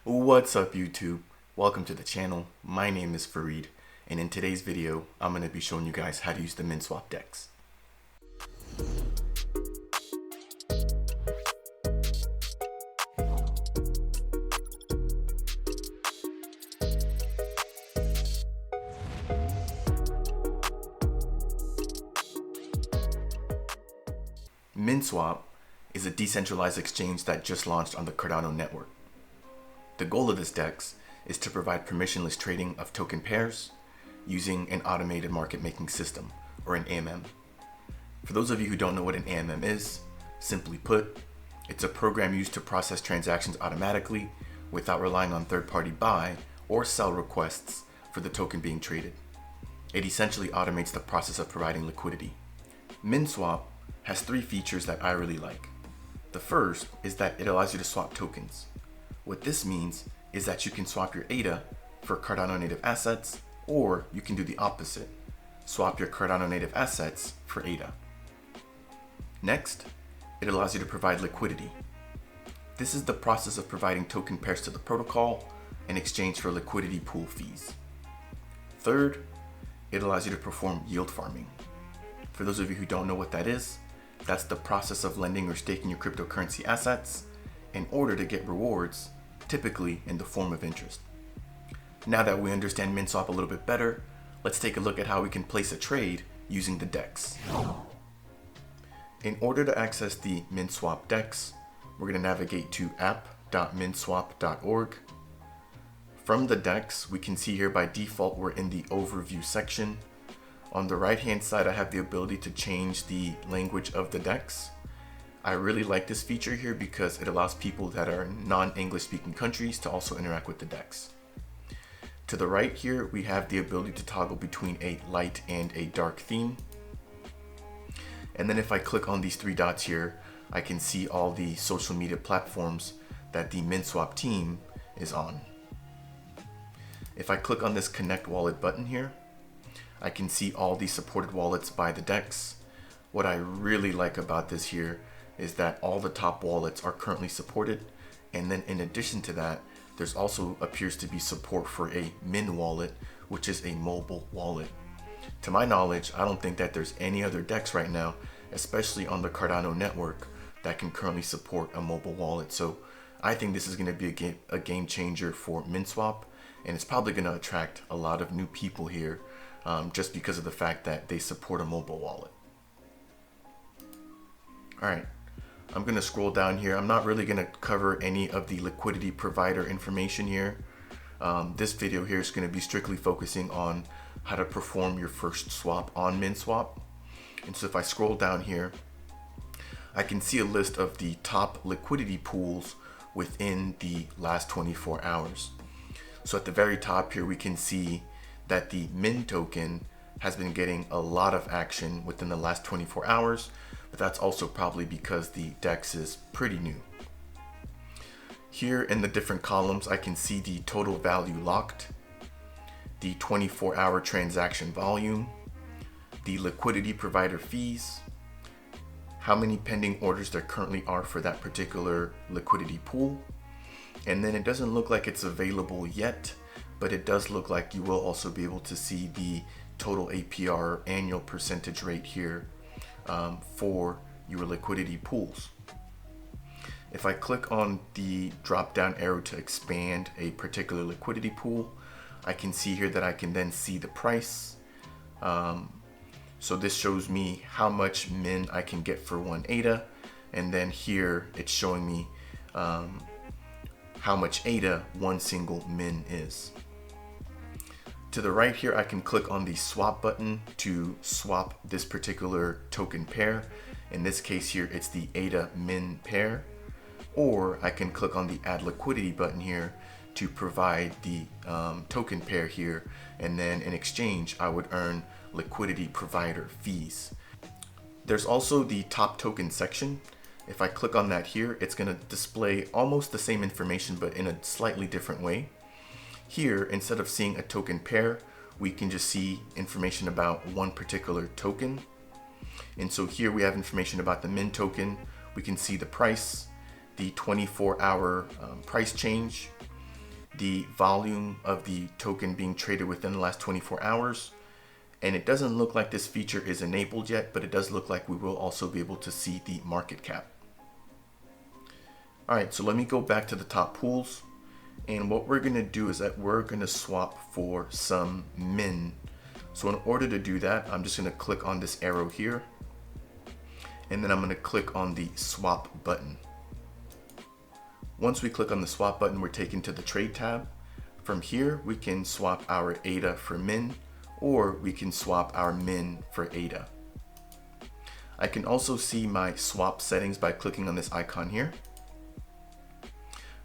What's up YouTube? Welcome to the channel. My name is Fareed, and in today's video I'm going to be showing you guys how to use the Minswap DEX. Minswap is a decentralized exchange that just launched on the Cardano network. The goal of this DEX is to provide permissionless trading of token pairs using an automated market making system, or an AMM. For those of you who don't know what an AMM is, simply put, it's a program used to process transactions automatically without relying on third-party buy or sell requests for the token being traded. It essentially automates the process of providing liquidity. Minswap has three features that I really like. The first is that it allows you to swap tokens. What this means is that you can swap your ADA for Cardano native assets, or you can do the opposite, swap your Cardano native assets for ADA. Next, it allows you to provide liquidity. This is the process of providing token pairs to the protocol in exchange for liquidity pool fees. Third, it allows you to perform yield farming. For those of you who don't know what that is, that's the process of lending or staking your cryptocurrency assets in order to get rewards, typically in the form of interest. Now that we understand Minswap a little bit better, let's take a look at how we can place a trade using the DEX. In order to access the Minswap DEX, we're going to navigate to app.minswap.org. From the DEX, we can see here by default we're in the overview section. On the right hand side, I have the ability to change the language of the DEX. I really like this feature here because it allows people that are in non-English speaking countries to also interact with the DEX. To the right here, we have the ability to toggle between a light and a dark theme. And then if I click on these three dots here, I can see all the social media platforms that the Minswap team is on. If I click on this Connect Wallet button here, I can see all the supported wallets by the DEX. What I really like about this here is that all the top wallets are currently supported, and then in addition to that, there's also appears to be support for a Min wallet, which is a mobile wallet. To my knowledge, I don't think that there's any other DEX right now, especially on the Cardano network, that can currently support a mobile wallet. So I think this is going to be a game changer for Minswap, and it's probably going to attract a lot of new people here just because of the fact that they support a mobile wallet. All right, I'm going to scroll down here. I'm not really going to cover any of the liquidity provider information here. This video here is going to be strictly focusing on how to perform your first swap on Minswap. And so if I scroll down here, I can see a list of the top liquidity pools within the last 24 hours. So at the very top here, we can see that the Min token has been getting a lot of action within the last 24 hours, but that's also probably because the DEX is pretty new. Here in the different columns, I can see the total value locked, the 24-hour transaction volume, the liquidity provider fees, how many pending orders there currently are for that particular liquidity pool, and then it doesn't look like it's available yet, but it does look like you will also be able to see the total APR annual percentage rate here for your liquidity pools. If I click on the drop down arrow to expand a particular liquidity pool, I can see here that I can then see the price. So this shows me how much Min I can get for one ADA, and then here it's showing me how much ADA one single Min is. To the right here, I can click on the swap button to swap this particular token pair. In this case here, it's the ADA Min pair. Or I can click on the add liquidity button here to provide the token pair here. And then in exchange, I would earn liquidity provider fees. There's also the top token section. If I click on that here, it's going to display almost the same information, but in a slightly different way. Here, instead of seeing a token pair, we can just see information about one particular token. And so here we have information about the Min token. We can see the price, the 24-hour price change, the volume of the token being traded within the last 24 hours. And it doesn't look like this feature is enabled yet, but it does look like we will also be able to see the market cap. All right, so let me go back to the top pools. And what we're gonna do is that we're gonna swap for some min. So in order to do that, I'm just gonna click on this arrow here. And then I'm gonna click on the swap button. Once we click on the swap button, we're taken to the trade tab. From here, we can swap our ADA for min, or we can swap our min for ADA. I can also see my swap settings by clicking on this icon here.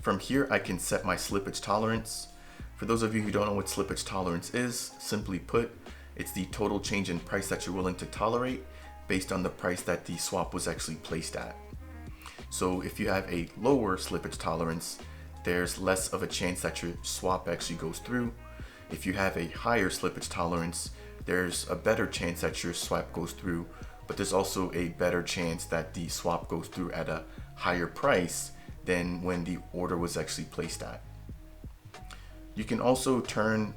From here, I can set my slippage tolerance. For those of you who don't know what slippage tolerance is, simply put, it's the total change in price that you're willing to tolerate based on the price that the swap was actually placed at. So if you have a lower slippage tolerance, there's less of a chance that your swap actually goes through. If you have a higher slippage tolerance, there's a better chance that your swap goes through, but there's also a better chance that the swap goes through at a higher price than when the order was actually placed at. You can also turn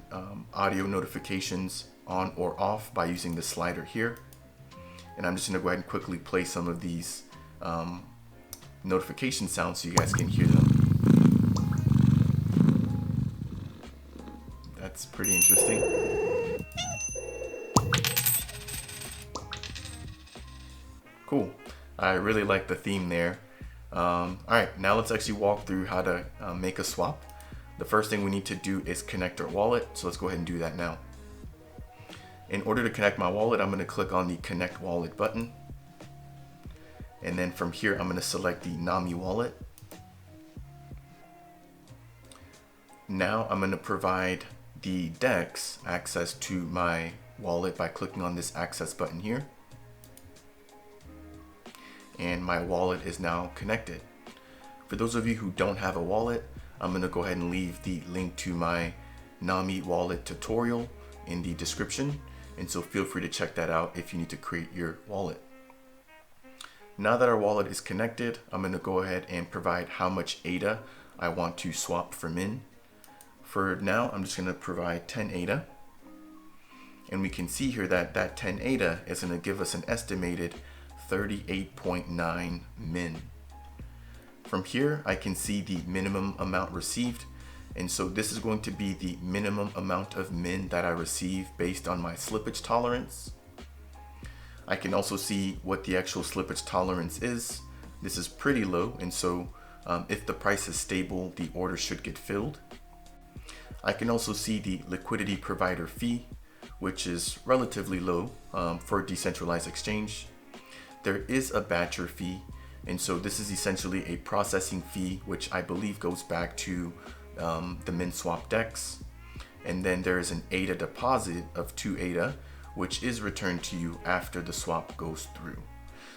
audio notifications on or off by using the slider here. And I'm just gonna go ahead and quickly play some of these notification sounds so you guys can hear them. That's pretty interesting. Cool. I really like the theme there. All right, now let's actually walk through how to make a swap. The first thing we need to do is connect our wallet. So let's go ahead and do that now. In order to connect my wallet, I'm going to click on the Connect Wallet button. And then from here, I'm going to select the NAMI wallet. Now I'm going to provide the DEX access to my wallet by clicking on this access button here. And my wallet is now connected. For those of you who don't have a wallet, I'm going to go ahead and leave the link to my NAMI wallet tutorial in the description. And so feel free to check that out if you need to create your wallet. Now that our wallet is connected, I'm going to go ahead and provide how much ADA I want to swap for min. For now, I'm just going to provide 10 ADA. And we can see here that that 10 ADA is going to give us an estimated 38.9 min. From here, I can see the minimum amount received. And so this is going to be the minimum amount of min that I receive based on my slippage tolerance. I can also see what the actual slippage tolerance is. This is pretty low, and so if the price is stable, the order should get filled. I can also see the liquidity provider fee, which is relatively low for a decentralized exchange. There is a batcher fee, and so this is essentially a processing fee, which I believe goes back to the Minswap DEX. And then there is an ADA deposit of 2 ADA, which is returned to you after the swap goes through.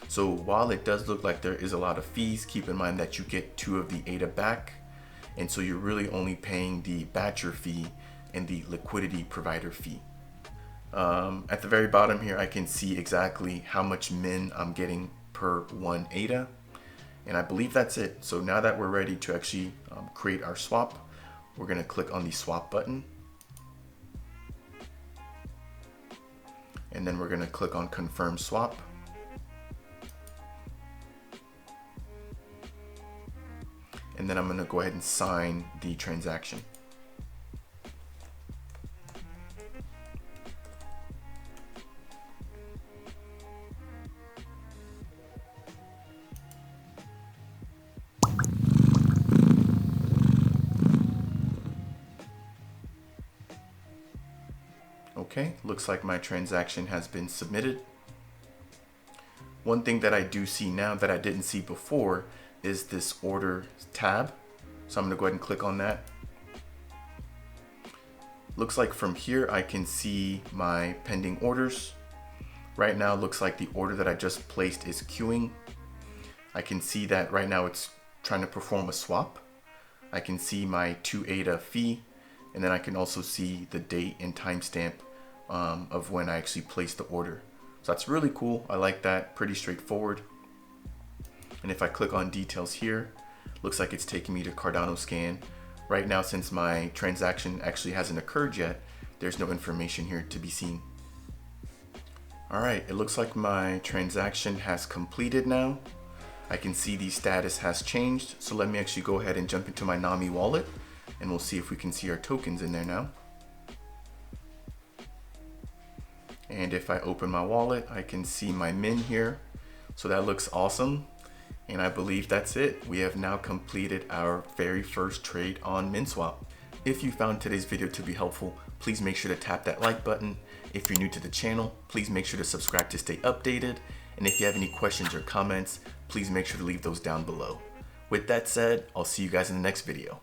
So while it does look like there is a lot of fees, keep in mind that you get 2 of the ADA back. And so you're really only paying the batcher fee and the liquidity provider fee. At the very bottom here, I can see exactly how much min I'm getting per 1 ADA. And I believe that's it. So now that we're ready to actually create our swap, we're going to click on the swap button. And then we're going to click on confirm swap. And then I'm going to go ahead and sign the transaction. Okay, looks like my transaction has been submitted. One thing that I do see now that I didn't see before is this order tab. So I'm going to go ahead and click on that. Looks like from here I can see my pending orders. Right now it looks like the order that I just placed is queuing. I can see that right now it's trying to perform a swap. I can see my 2 ADA fee, and then I can also see the date and timestamp of when I actually placed the order. So that's really cool. I like that. Pretty straightforward. And if I click on details here, looks like it's taking me to Cardano scan. Right now, since my transaction actually hasn't occurred yet, there's no information here to be seen. Alright, it looks like my transaction has completed now. I can see the status has changed, so let me actually go ahead and jump into my Nami wallet and we'll see if we can see our tokens in there now. And if I open my wallet, I can see my min here. So that looks awesome. And I believe that's it. We have now completed our very first trade on Minswap. If you found today's video to be helpful, please make sure to tap that like button. If you're new to the channel, please make sure to subscribe to stay updated. And if you have any questions or comments, please make sure to leave those down below. With that said, I'll see you guys in the next video.